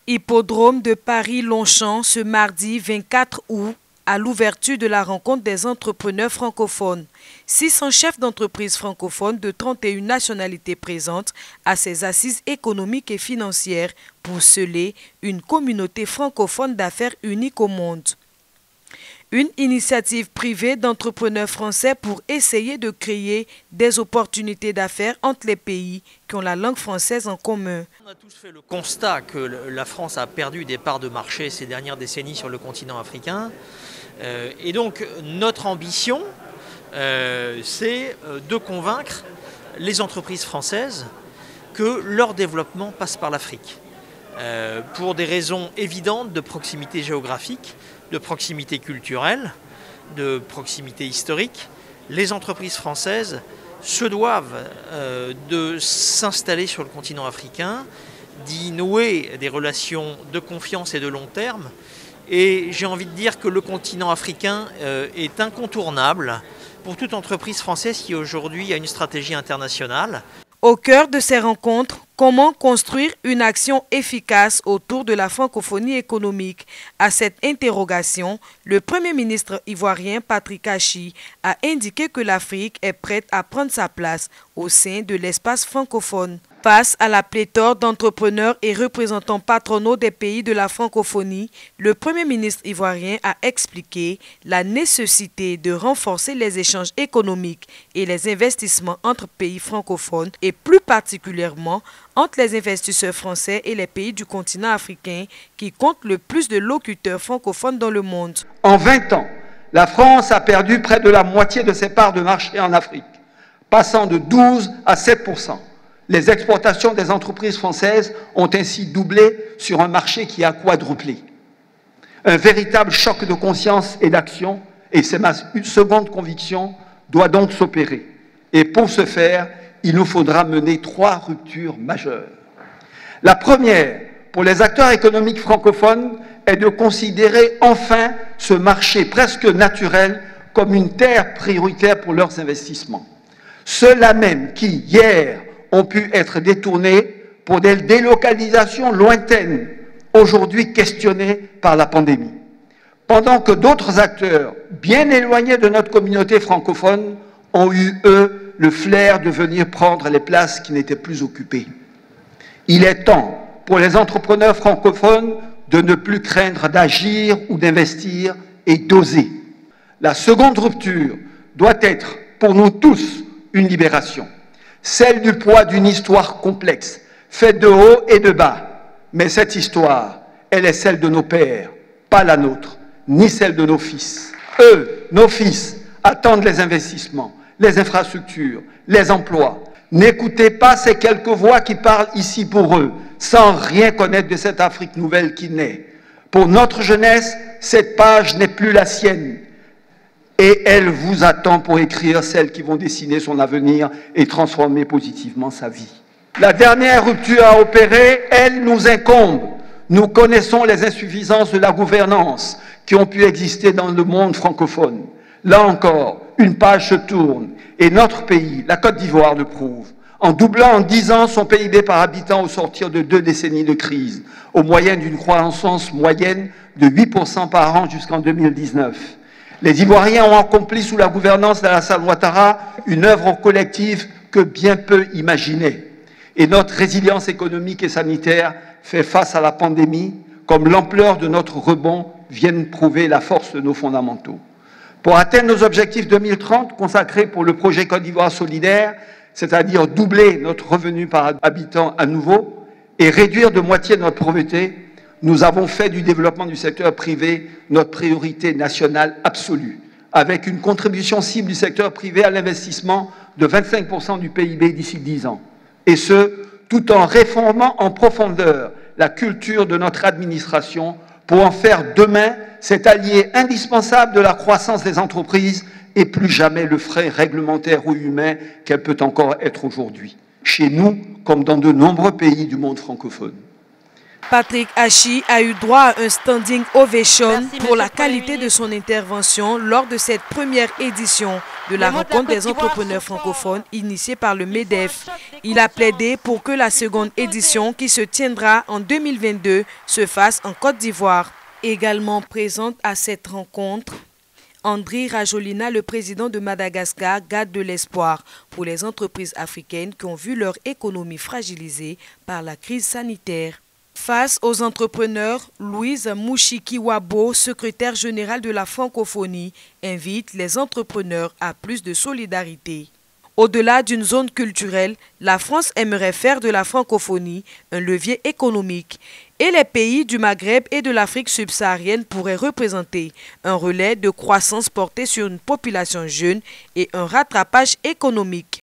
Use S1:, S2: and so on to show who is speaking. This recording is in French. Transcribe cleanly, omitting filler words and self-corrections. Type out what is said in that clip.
S1: Hippodrome de Paris-Longchamp ce mardi 24 août à l'ouverture de la rencontre des entrepreneurs francophones. 600 chefs d'entreprise francophones de 31 nationalités présentes à ces assises économiques et financières pour sceller une communauté francophone d'affaires unique au monde. Une initiative privée d'entrepreneurs français pour essayer de créer des opportunités d'affaires entre les pays qui ont la langue française en commun.
S2: On a tous fait le constat que la France a perdu des parts de marché ces dernières décennies sur le continent africain. Et donc notre ambition, c'est de convaincre les entreprises françaises que leur développement passe par l'Afrique. Pour des raisons évidentes de proximité géographique, de proximité culturelle, de proximité historique, les entreprises françaises se doivent de s'installer sur le continent africain, d'y nouer des relations de confiance et de long terme. Et j'ai envie de dire que le continent africain est incontournable pour toute entreprise française qui aujourd'hui a une stratégie internationale.
S1: Au cœur de ces rencontres, comment construire une action efficace autour de la francophonie économique? À cette interrogation, le Premier ministre ivoirien Patrick Achi a indiqué que l'Afrique est prête à prendre sa place au sein de l'espace francophone. Face à la pléthore d'entrepreneurs et représentants patronaux des pays de la francophonie, le Premier ministre ivoirien a expliqué la nécessité de renforcer les échanges économiques et les investissements entre pays francophones et plus particulièrement entre les investisseurs français et les pays du continent africain qui comptent le plus de locuteurs francophones dans le monde.
S3: En 20 ans, la France a perdu près de la moitié de ses parts de marché en Afrique, passant de 12 à 7%. Les exportations des entreprises françaises ont ainsi doublé sur un marché qui a quadruplé. Un véritable choc de conscience et d'action, et c'est ma seconde conviction, doit donc s'opérer. Et pour ce faire, il nous faudra mener 3 ruptures majeures. La première, pour les acteurs économiques francophones, est de considérer enfin ce marché presque naturel comme une terre prioritaire pour leurs investissements. Ceux-là même qui, hier, ont pu être détournés pour des délocalisations lointaines, aujourd'hui questionnées par la pandémie. Pendant que d'autres acteurs, bien éloignés de notre communauté francophone, ont eu, eux, le flair de venir prendre les places qui n'étaient plus occupées. Il est temps pour les entrepreneurs francophones de ne plus craindre d'agir ou d'investir et d'oser. La seconde rupture doit être, pour nous tous, une libération. Celle du poids d'une histoire complexe, faite de haut et de bas. Mais cette histoire, elle est celle de nos pères, pas la nôtre, ni celle de nos fils. Eux, nos fils, attendent les investissements, les infrastructures, les emplois. N'écoutez pas ces quelques voix qui parlent ici pour eux, sans rien connaître de cette Afrique nouvelle qui naît. Pour notre jeunesse, cette page n'est plus la sienne. Et elle vous attend pour écrire celles qui vont dessiner son avenir et transformer positivement sa vie. La dernière rupture à opérer, elle nous incombe. Nous connaissons les insuffisances de la gouvernance qui ont pu exister dans le monde francophone. Là encore, une page se tourne et notre pays, la Côte d'Ivoire, le prouve. En doublant en 10 ans son PIB par habitant au sortir de 2 décennies de crise, au moyen d'une croissance moyenne de 8% par an jusqu'en 2019. Les Ivoiriens ont accompli sous la gouvernance d'Alassane Ouattara une œuvre collective que bien peu imaginaient. Et notre résilience économique et sanitaire fait face à la pandémie, comme l'ampleur de notre rebond viennent prouver la force de nos fondamentaux. Pour atteindre nos objectifs 2030 consacrés pour le projet Côte d'Ivoire solidaire, c'est-à-dire doubler notre revenu par habitant à nouveau et réduire de moitié notre pauvreté, nous avons fait du développement du secteur privé notre priorité nationale absolue, avec une contribution cible du secteur privé à l'investissement de 25% du PIB d'ici 10 ans. Et ce, tout en réformant en profondeur la culture de notre administration pour en faire demain cet allié indispensable de la croissance des entreprises et plus jamais le frein réglementaire ou humain qu'elle peut encore être aujourd'hui, chez nous comme dans de nombreux pays du monde francophone.
S1: Patrick Achi a eu droit à un standing ovation pour la qualité de son intervention lors de cette première édition de la rencontre des entrepreneurs francophones initiée par le MEDEF. Il a plaidé pour que la seconde édition qui se tiendra en 2022 se fasse en Côte d'Ivoire. Également présente à cette rencontre, Andry Rajoelina, le président de Madagascar, garde de l'espoir pour les entreprises africaines qui ont vu leur économie fragilisée par la crise sanitaire. Face aux entrepreneurs, Louise Mouchikiwabo, secrétaire générale de la francophonie, invite les entrepreneurs à plus de solidarité. Au-delà d'une zone culturelle, la France aimerait faire de la francophonie un levier économique et les pays du Maghreb et de l'Afrique subsaharienne pourraient représenter un relais de croissance porté sur une population jeune et un rattrapage économique.